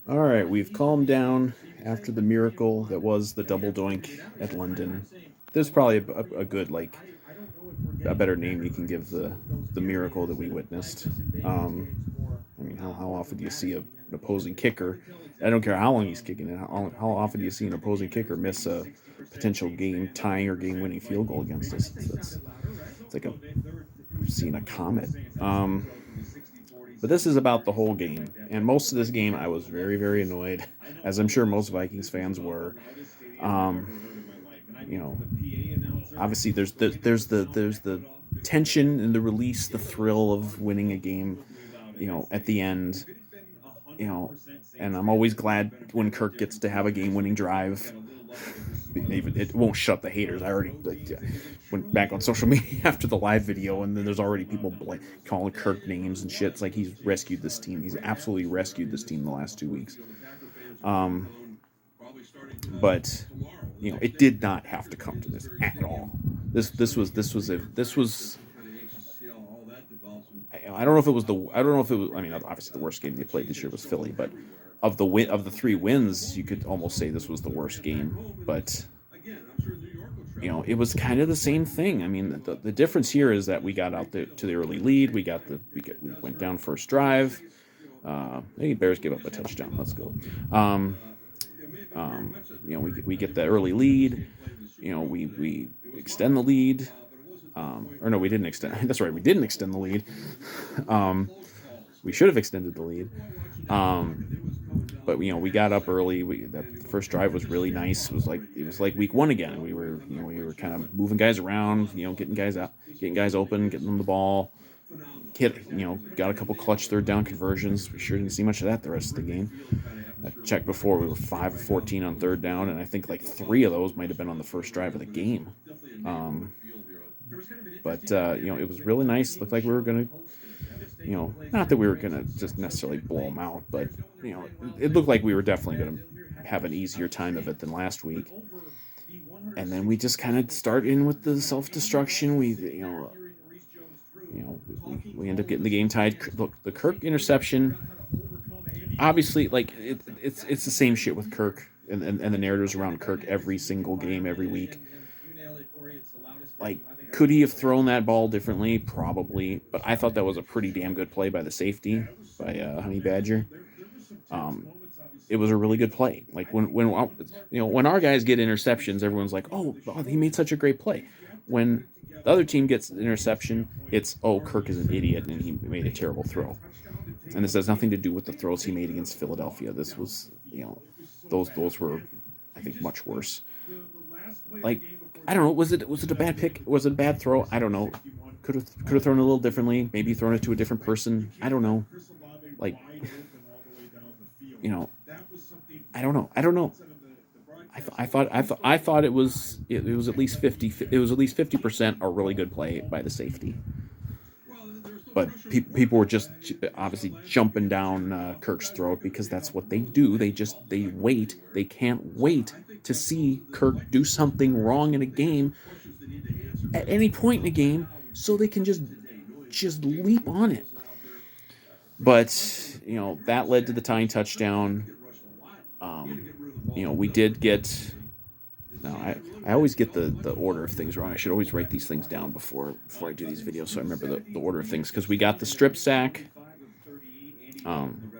All right, we've calmed down after the miracle that was the double doink at London. There's probably a good, like, a better name you can give the miracle that we witnessed. Um, I mean, how often do you see an opposing kicker? I don't care how long he's kicking it. How often do you see an opposing kicker miss a potential game tying or game winning field goal against us? It's like seeing a comet. But this is about the whole game, and most of this game I was very annoyed, as I'm sure most Vikings fans were. Um, you know, obviously there's the tension and the release, the thrill of winning a game. At the end, you know, and I'm always glad when Kirk gets to have a game-winning drive. Even it won't shut the haters. I already went back on social media after the live video, and then there's already people calling Kirk names and shit. It's like he's rescued this team. He's absolutely rescued this team the last 2 weeks. Um, but it did not have to come to this at all. This was. I don't know if it was the. I don't know if it was. I mean, obviously the worst game they played this year was Philly, but of the 3 wins, you could almost say this was the worst game. But it was kind of the same thing. I mean, the difference here is that we got out to the early lead. We went down first drive. Maybe Bears give up a touchdown. Let's go. We get the early lead. We extend the lead. Or no, we didn't extend. That's right, we didn't extend the lead. We should have extended the lead. But we got up early. That first drive was really nice. It was like week one again. We were kind of moving guys around, getting guys out, getting guys open, getting them the ball. Got a couple clutch third down conversions. We sure didn't see much of that the rest of the game. I checked before, we were 5 of 14 on third down, and I think like 3 of those might have been on the first drive of the game. But it was really nice. Looked like we were gonna, not that we were gonna just necessarily blow them out, but it looked like we were definitely gonna have an easier time of it than last week. And then we just kind of start in with the self-destruction. We end up getting the game tied. Look, the Kirk interception. Obviously, like it's the same shit with Kirk and the narratives around Kirk every single game, every week. Like, could he have thrown that ball differently? Probably, but I thought that was a pretty damn good play by the safety, by Honey Badger. It was a really good play. Like when our guys get interceptions, everyone's like, "Oh, he made such a great play." When the other team gets an interception, it's, "Oh, Kirk is an idiot and he made a terrible throw." And this has nothing to do with the throws he made against Philadelphia. This was, those were, I think, much worse. Like, I don't know. Was it a bad pick? Was it a bad throw? I don't know. Could have thrown it a little differently. Maybe thrown it to a different person. I don't know. Like, I don't know. I don't know. I thought it was at least 50. It was at least 50% a really good play by the safety. But people were just obviously jumping down Kirk's throat because that's what they do. They wait. They can't wait to see Kirk do something wrong in a game at any point in the game, so they can just leap on it. But that led to the tying touchdown. We did get. Now, I always get the order of things wrong. I should always write these things down before I do these videos, so I remember the order of things. Because we got the strip sack, and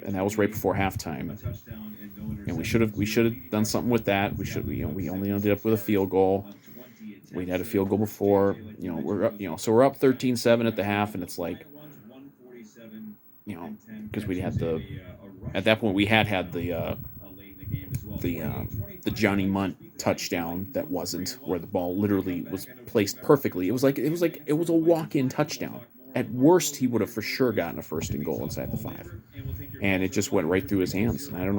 that was right before halftime. And we should have done something with that. We only ended up with a field goal. We had a field goal before. We're up. So we're up 13-7 at the half, and it's like, because we had at that point we had the Johnny Munt touchdown that wasn't, where the ball literally was placed perfectly. It was a walk-in touchdown. At worst, he would have for sure gotten a first and goal inside the 5, and it just went right through his hands. And I don't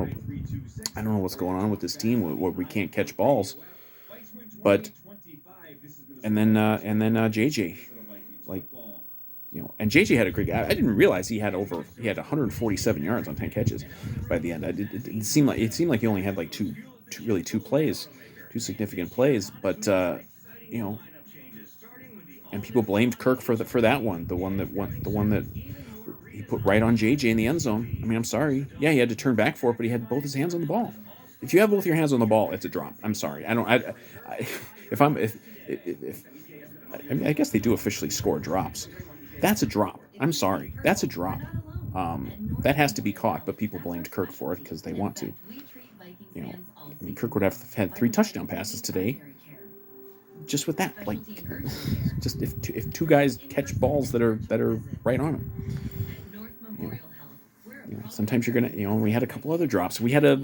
know what's going on with this team where we can't catch balls. But and then JJ, like, and JJ had a great. I didn't realize he had 147 yards on 10 catches by the end. It seemed like he only had like two significant plays, but and people blamed Kirk for that one, the one that put right on JJ in the end zone. I mean, I'm sorry. Yeah, he had to turn back for it, but he had both his hands on the ball. If you have both your hands on the ball, it's a drop. I'm sorry. I don't. I if I'm if I mean, I guess they do officially score drops. That's a drop. I'm sorry. That's a drop. That has to be caught, but people blamed Kirk for it because they want to. You know, I mean, Kirk would have had 3 touchdown passes today just with that. Like, just if two guys catch balls that are right on him. You know, sometimes you're gonna. We had a couple other drops. We had a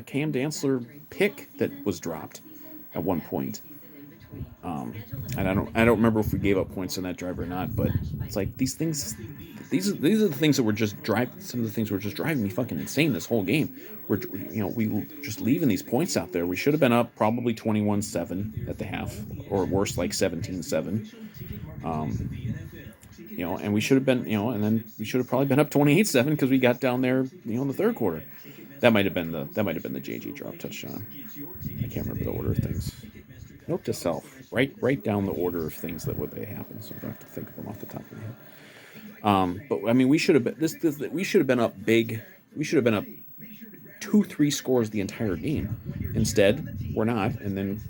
Cam Dantzler pick that was dropped at one point. And I don't remember if we gave up points on that drive or not, but it's like these things, these are the things that were just driving. Some of the things were just driving me fucking insane this whole game. We just leaving these points out there. We should have been up probably 21-7 at the half, or worse, like 17-7. And we should have been, and then we should have probably been up 28-7 because we got down there, in the third quarter. That might have been the JJ drop touchdown. I can't remember the order of things. Note to self: write down the order of things that would they happen, so I don't have to think of them off the top of my head. But I mean, we should have been we should have been up big. We should have been up 2-3 scores the entire game. Instead, we're not. And then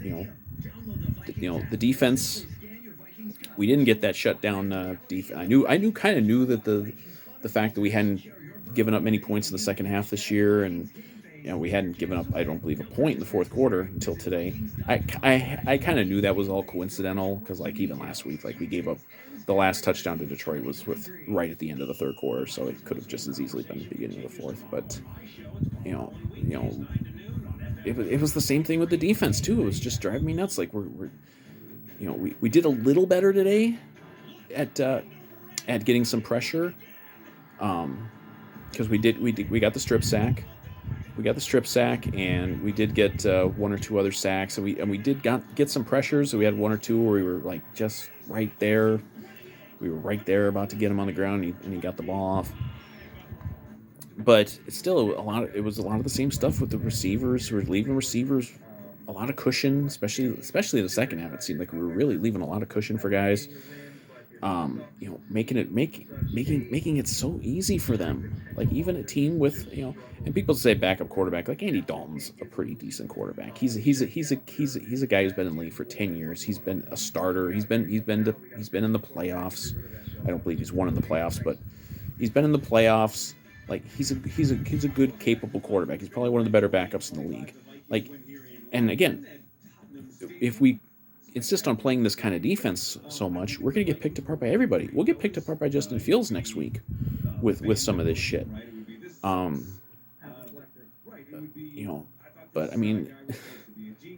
the defense. We didn't get that shutdown defense. I kind of knew that the fact that we hadn't given up many points in the second half this year, and we hadn't given up, I don't believe, a point in the fourth quarter until today. I kind of knew that was all coincidental because, like, even last week, like, we gave up the last touchdown to Detroit was right at the end of the third quarter, so it could have just as easily been the beginning of the fourth. But it was the same thing with the defense too. It was just driving me nuts. Like we did a little better today at getting some pressure, because we got the strip sack. We got the strip sack, and we did get one or two other sacks, and we did get some pressures. So we had one or two where we were like just right there. We were right there about to get him on the ground, and he got the ball off. But it's still it was a lot of the same stuff with the receivers. We were leaving receivers a lot of cushion, especially in the second half. It seemed like we were really leaving a lot of cushion for guys. Making it so easy for them. Like, even a team with, and people say backup quarterback, like Andy Dalton's a pretty decent quarterback. He's a guy who's been in the league for 10 years. He's been a starter. He's been in the playoffs. I don't believe he's won in the playoffs, but he's been in the playoffs. Like, he's a good, capable quarterback. He's probably one of the better backups in the league. Like, and again, if we insist on playing this kind of defense so much, we're going to get picked apart by everybody. We'll get picked apart by Justin Fields next week with some of this shit. But I mean,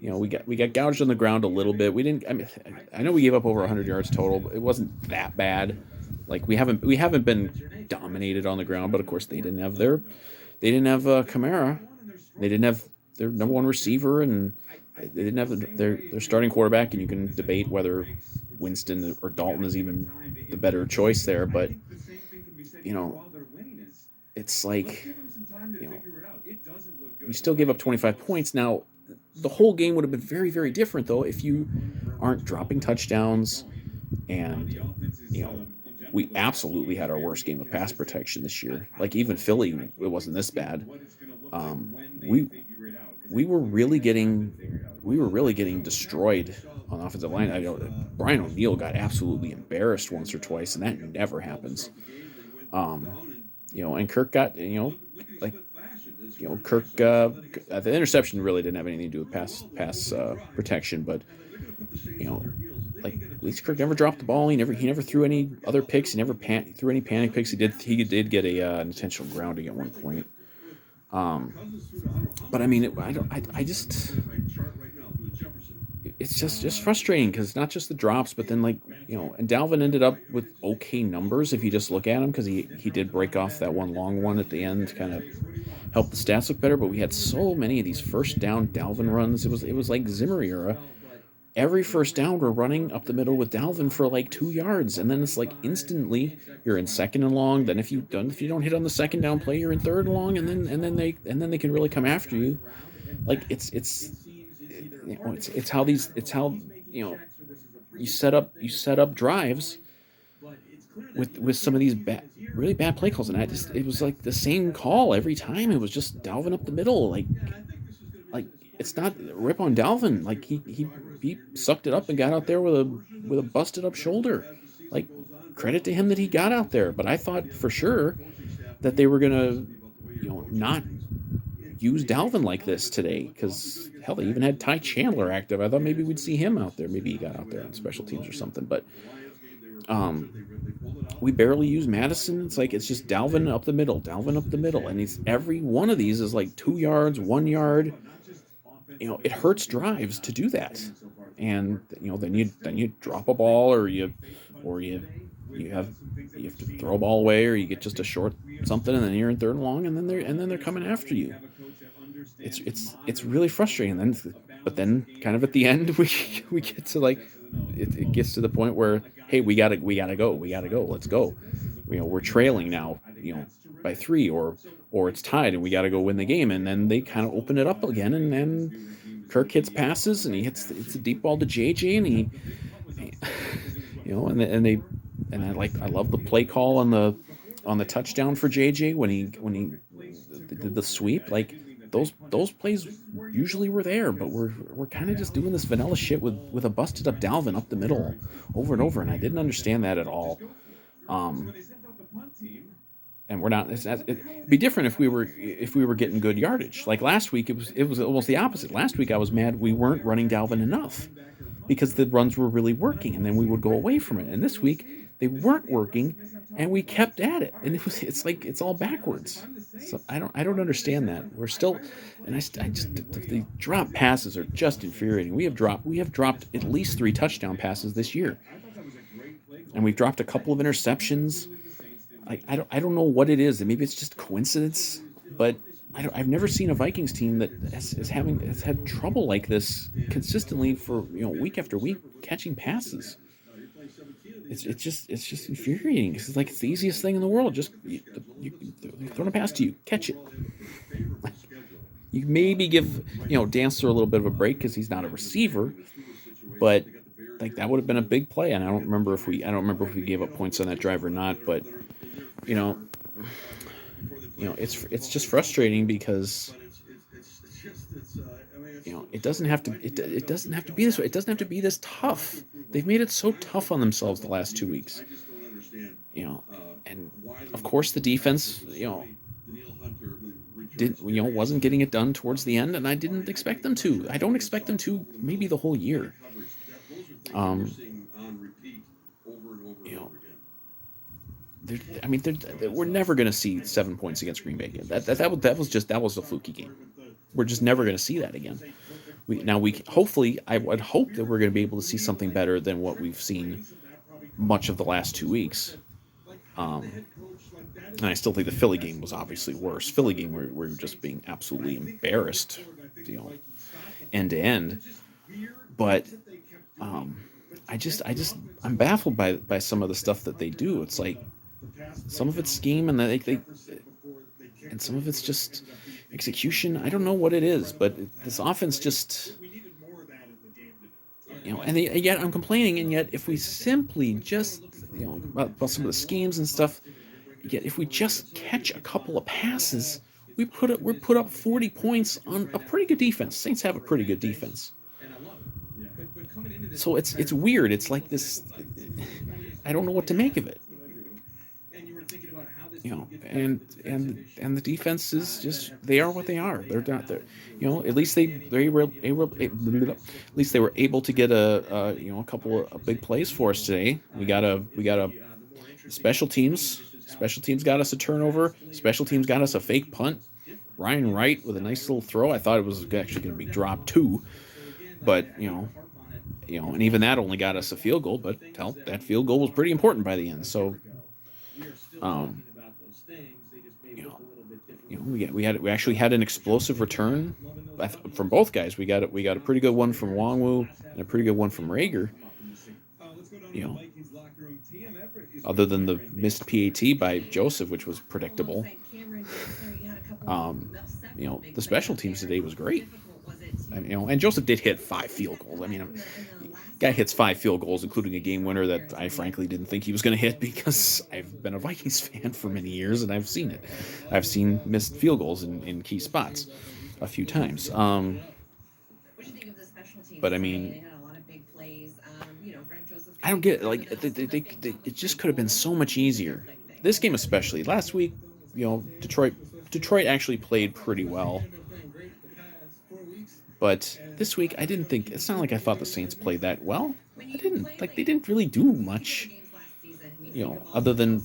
we got gouged on the ground a little bit. We didn't. I mean, I know we gave up over 100 yards total, but it wasn't that bad. Like, we haven't been dominated on the ground, but of course they didn't have Kamara. They didn't have their number one receiver, and they didn't have their starting quarterback, and you can debate whether Winston or Dalton is even the better choice there. But it's like, you still gave up 25 points. Now, the whole game would have been very, very different, though, if you aren't dropping touchdowns. And we absolutely had our worst game of pass protection this year. Like, even Philly, it wasn't this bad. We were really getting destroyed on the offensive line. I know Brian O'Neill got absolutely embarrassed once or twice, and that never happens. And Kirk got, Kirk, the interception really didn't have anything to do with pass protection, but like, at least Kirk never dropped the ball. He never threw any other picks. He never threw any panic picks. He did get an intentional grounding at one point. But I mean, it's just frustrating, because not just the drops, but then, like, and Dalvin ended up with okay numbers if you just look at him, because he did break off that one long one at the end to kind of help the stats look better. But we had so many of these first down Dalvin runs. It was like Zimmer era. Every first down, we're running up the middle with Dalvin for like 2 yards, and then it's like instantly you're in second and long. Then if you don't hit on the second down play, you're in third and long, and then they can really come after you. Like, it's how you set up drives, with some of these really bad play calls, and it was like the same call every time. It was just Dalvin up the middle, like it's not rip on Dalvin. Like he sucked it up and got out there with a busted up shoulder. Like credit to him that he got out there, but I thought for sure that they were gonna not use Dalvin like this today because hell, they even had Ty Chandler active. I thought maybe we'd see him out there. Maybe he got out there on special teams or something, but um, we barely use Madison. It's like it's just Dalvin up the middle, and he's every one of these is like 2 yards, 1 yard. It hurts drives to do that, and then you drop a ball or you have to throw a ball away or you get just a short something and then you're in third and long and then they're coming after you. It's really frustrating. But then kind of at the end we get to like it gets to the point where hey we gotta go let's go. We're trailing now by 3 or it's tied and we got to go win the game and then they kind of open it up again and then Kirk hits passes and he hits a deep ball to JJ and he and I love the play call on the touchdown for JJ when he did the sweep. Like those plays usually were there, but we're kind of just doing this vanilla shit with a busted up Dalvin up the middle over and over, and I didn't understand that at all. Um, and we're not. It'd be different if we were getting good yardage. Like last week, it was almost the opposite. Last week, I was mad we weren't running Dalvin enough because the runs were really working, and then we would go away from it. And this week, they weren't working, and we kept at it, and it's like it's all backwards. So I don't understand that. We're still, and I just the drop passes are just infuriating. We have dropped at least 3 touchdown passes this year, and we've dropped a couple of interceptions. I don't know what it is. Maybe it's just coincidence, but I've never seen a Vikings team that has had trouble like this consistently for week after week catching passes. It's just infuriating. It's like it's the easiest thing in the world. Just you throw a pass to you, catch it. You maybe give Dancer a little bit of a break because he's not a receiver, but like that would have been a big play. And I don't remember if we gave up points on that drive or not. But you know it's just frustrating because it doesn't have to it doesn't have to be this way. It doesn't have to be this tough. They've made it so tough on themselves the last 2 weeks. You know, and of course the defense did wasn't getting it done towards the end, and I didn't expect them to. I don't expect them to maybe the whole year. Um, you know, I mean, we're never going to see 7 points against Green Bay again. That was a fluky game. We're just never going to see that again. Hopefully I would hope that we're going to be able to see something better than what we've seen much of the last 2 weeks. Um, and I still think the Philly game was obviously worse. Philly game we're just being absolutely embarrassed, you know, end to end. But um, I'm baffled by some of the stuff that they do. It's like some of it's scheme and and some of it's just execution. I don't know what it is, but this offense just yet I'm complaining, and yet if we simply just about some of the schemes and stuff, yet if we just catch a couple of passes, we put up 40 points on a pretty good defense. Saints have a pretty good defense. So it's weird. It's like this. I don't know what to make of it. And the defense is just they are what they are. They're not there. At least at least they were able to get a couple of big plays for us today. We got a special teams. Special teams got us a turnover. Special teams got us a fake punt. Ryan Wright with a nice little throw. I thought it was actually going to be dropped too, but and even that only got us a field goal. But hell, that field goal was pretty important by the end. So, um, you know, we actually had an explosive return from both guys. We got a pretty good one from Longwu and a pretty good one from Rager. You know, other than the missed PAT by Joseph, which was predictable. The special teams today was great. And Joseph did hit 5 field goals. I mean, guy hits 5 field goals, including a game winner that I frankly didn't think he was going to hit because I've been a Vikings fan for many years and I've seen it. I've seen missed field goals in key spots a few times. But I mean, I don't get it. Like it just could have been so much easier. This game especially. Last week, Detroit actually played pretty well, but this week I didn't think. It's not like I thought the Saints played that well. I didn't like. They didn't really do much, other than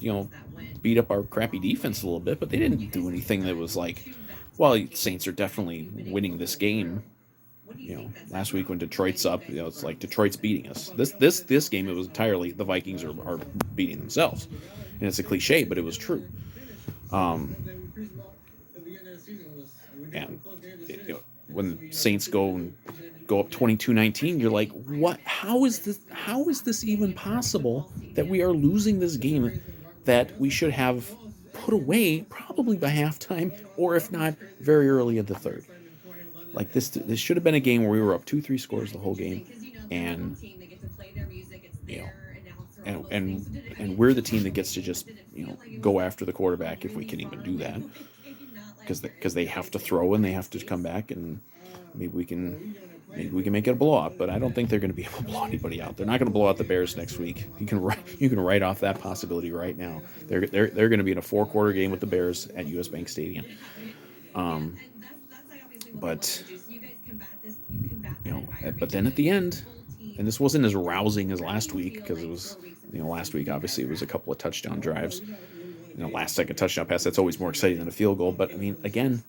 beat up our crappy defense a little bit. But they didn't do anything that was like, well, the Saints are definitely winning this game. Last week when Detroit's up, it's like Detroit's beating us. This game, it was entirely the Vikings are beating themselves, and it's a cliche, but it was true. Um, and when the Saints go up 22-19, you're like, what? How is this? How is this even possible that we are losing this game that we should have put away probably by halftime, or if not, very early in the third? Like this should have been a game where we were up 2-3 scores the whole game, and you know, and we're the team that gets to just go after the quarterback if we can even do that, because they have to throw and they have to come back, and maybe we can make it a blowout. But I don't think they're going to be able to blow anybody out. They're not going to blow out the Bears next week. You can write off that possibility right now. They're going to be in a 4-quarter game with the Bears at US Bank Stadium. But but then at the end, and this wasn't as rousing as last week because it was last week obviously it was a couple of touchdown drives, last second touchdown pass. That's always more exciting than a field goal. But I mean, again,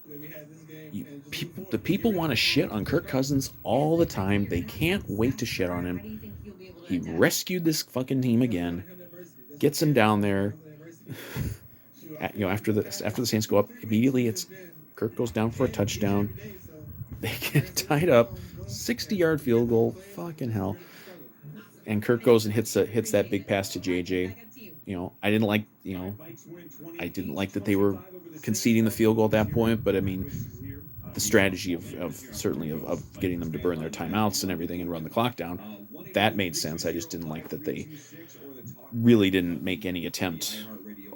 the people want to shit on Kirk Cousins all the time. They can't wait to shit on him. He rescued this fucking team again, gets them down there. After the Saints go up immediately, it's Kirk goes down for a touchdown. They get tied up, 60-yard field goal. Fucking hell! And Kirk goes and hits that big pass to JJ. I didn't like that they were conceding the field goal at that point. But I mean, the strategy of certainly of getting them to burn their timeouts and everything and run the clock down, that made sense. I just didn't like that they really didn't make any attempt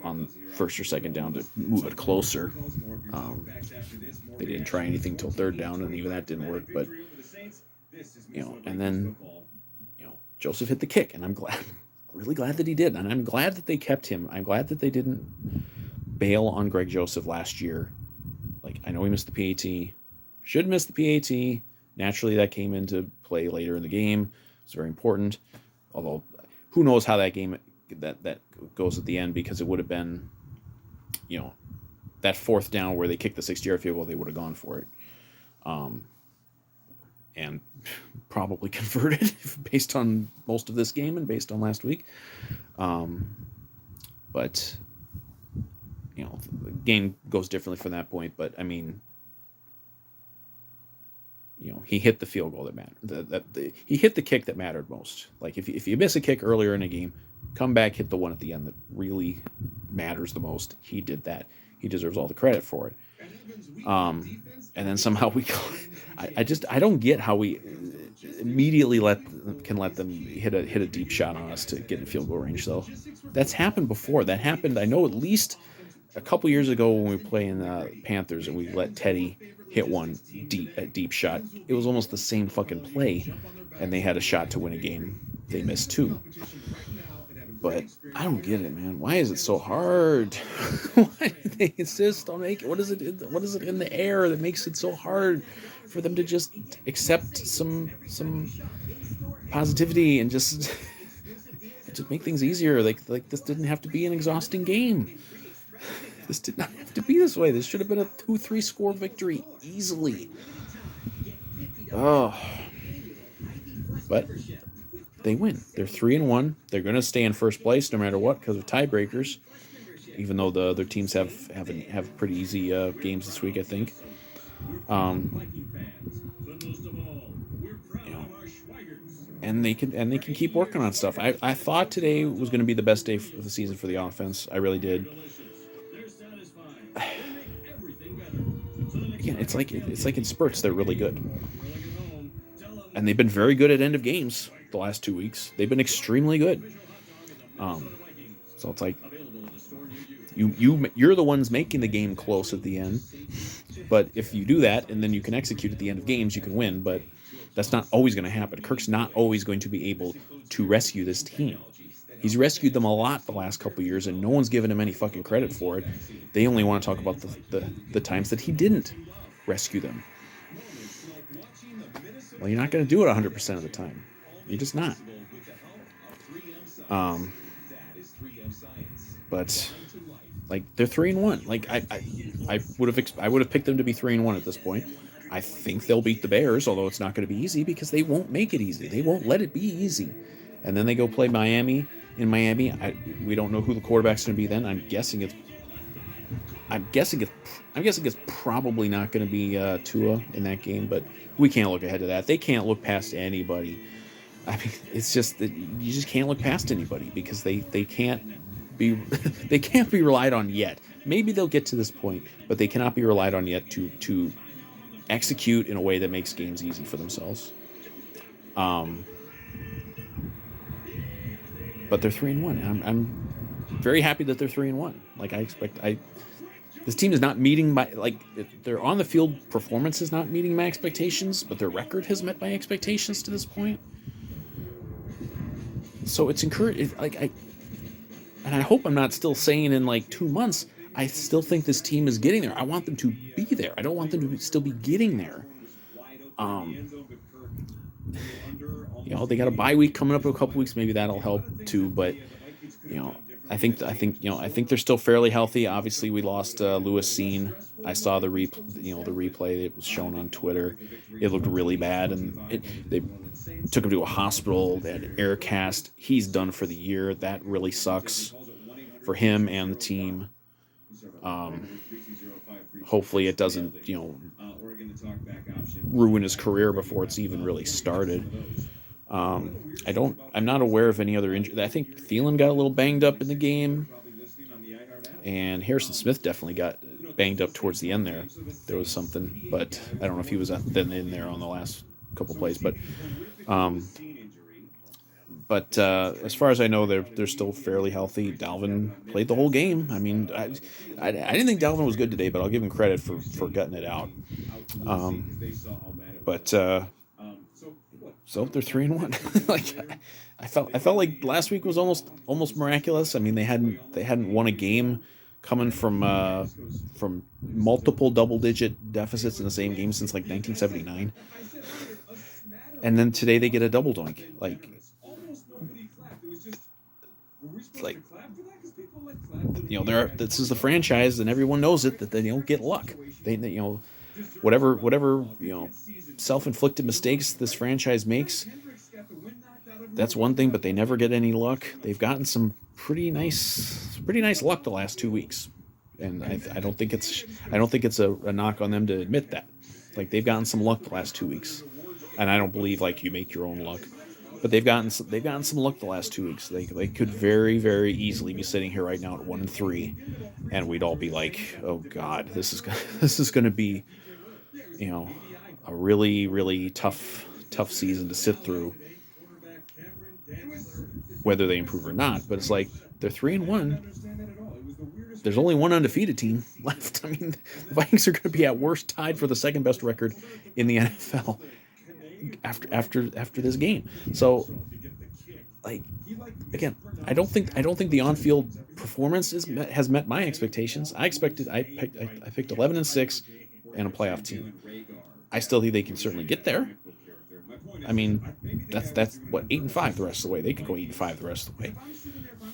on first or second down to move it closer. They didn't try anything till third down, and even that didn't work. But and then Joseph hit the kick, and I'm really glad that he did, and I'm glad that they kept him. I'm glad that they didn't bail on Greg Joseph last year. Like, I know he missed the PAT, should miss the PAT. Naturally, that came into play later in the game. It's very important. Although, who knows how that game that goes at the end, because it would have been, that fourth down where they kicked the 60-yard field goal, they would have gone for it, and probably converted based on most of this game and based on last week. But the game goes differently from that point. But I mean, he hit the field goal that mattered. He hit the kick that mattered most. Like if you miss a kick earlier in a game, come back, hit the one at the end that really matters the most. He did that. He deserves all the credit for it. And then somehow I don't get how we immediately can let them hit a deep shot on us to get in field goal range. Though that's happened before. That happened, I know, at least a couple years ago when we were playing Panthers and we let Teddy hit one deep shot. It was almost the same fucking play, and they had a shot to win a game. They missed two. But I don't get it, man. Why is it so hard? Why do they insist on making? What is it in the air that makes it so hard for them to just accept some positivity and just make things easier? Like this didn't have to be an exhausting game. This did not have to be this way. This should have been a 2-3 score victory easily. Oh, but they win. They're 3-1. They're going to stay in first place no matter what because of tiebreakers. Even though the other teams have pretty easy games this week, I think. And they can keep working on stuff. I thought today was going to be the best day of the season for the offense. I really did. again, it's like in spurts. They're really good, and they've been very good at end of games the last 2 weeks. They've been extremely good. So it's like you're the ones making the game close at the end. But if you do that and then you can execute at the end of games, you can win. But that's not always going to happen. Kirk's not always going to be able to rescue this team. He's rescued them a lot the last couple of years, and no one's given him any fucking credit for it. They only want to talk about the times that he didn't rescue them. Well, you're not going to do it 100% of the time. You're just not. But like they're 3-1. Like I would have picked them to be 3-1 at this point. I think they'll beat the Bears, although it's not going to be easy because they won't make it easy. They won't let it be easy. And then they go play Miami. In Miami, we don't know who the quarterback's going to be then. I'm guessing it's probably not going to be Tua in that game, but we can't look ahead to that. They can't look past anybody. I mean, it's just that you just can't look past anybody because they can't be they can't be relied on yet. Maybe they'll get to this point, but they cannot be relied on yet to execute in a way that makes games easy for themselves. But they're 3-1. I'm very happy that they're 3-1. Like this team is not meeting their on the field performance is not meeting my expectations, but their record has met my expectations to this point. So it's encouraging. And I hope I'm not still saying in like 2 months, I still think this team is getting there. I want them to be there. I don't want them to still be getting there. They got a bye week coming up in a couple weeks. Maybe that'll help too. But I think they're still fairly healthy. Obviously, we lost Lewis Seen. I saw the replay that was shown on Twitter. It looked really bad, and they took him to a hospital. They had an air cast. He's done for the year. That really sucks for him and the team. Hopefully, it doesn't ruin his career before it's even really started. I'm not aware of any other injury. I think Thielen got a little banged up in the game, and Harrison Smith definitely got banged up towards the end there. There was something, but I don't know if he was then in there on the last couple plays. But as far as I know, they're still fairly healthy. Dalvin played the whole game. I mean, I didn't think Dalvin was good today, but I'll give him credit for gutting it out. So they're 3-1. Like I felt like last week was almost miraculous. I mean, they hadn't won a game coming from multiple double-digit deficits in the same game since like 1979. And then today they get a double doink. This is the franchise, and everyone knows it that they don't get luck. They whatever self-inflicted mistakes this franchise makes, that's one thing, but they never get any luck. They've gotten some pretty nice luck the last 2 weeks, and I don't think it's a knock on them to admit that. Like, they've gotten some luck the last 2 weeks, and I don't believe like you make your own luck, but they've gotten some luck the last 2 weeks. They could very, very easily be sitting here right now at 1-3, and we'd all be like, oh God, this is going to be a really, really tough season to sit through, whether they improve or not. But it's like they're 3-1. There's only one undefeated team left. I mean, the Vikings are going to be at worst tied for the second best record in the NFL after this game. So, again, I don't think the on-field performance has met my expectations. I picked 11-6 and a playoff team. I still think they can certainly get there. I mean, that's what, 8-5 the rest of the way. They could go 8-5 the rest of the way,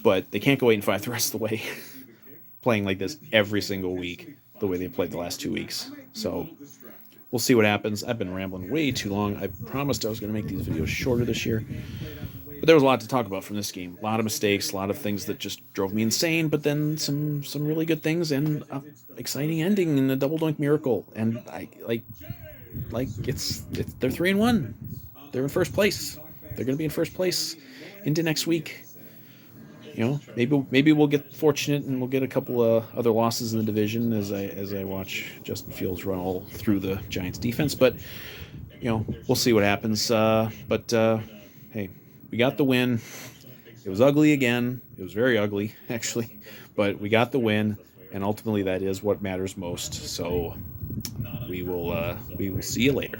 but they can't go 8-5 the rest of the way playing like this every single week the way they played the last 2 weeks. So we'll see what happens. I've been rambling way too long. I promised I was going to make these videos shorter this year, but there was a lot to talk about from this game. A lot of mistakes, a lot of things that just drove me insane, but then some really good things and an exciting ending in the double doink miracle. And they're 3-1. They're in first place. They're going to be in first place into next week. maybe we'll get fortunate and we'll get a couple of other losses in the division as I watch Justin Fields run all through the Giants defense. But we'll see what happens. But hey, we got the win. It was ugly again. It was very ugly, actually, but we got the win, and ultimately that is what matters most. So we will see you later.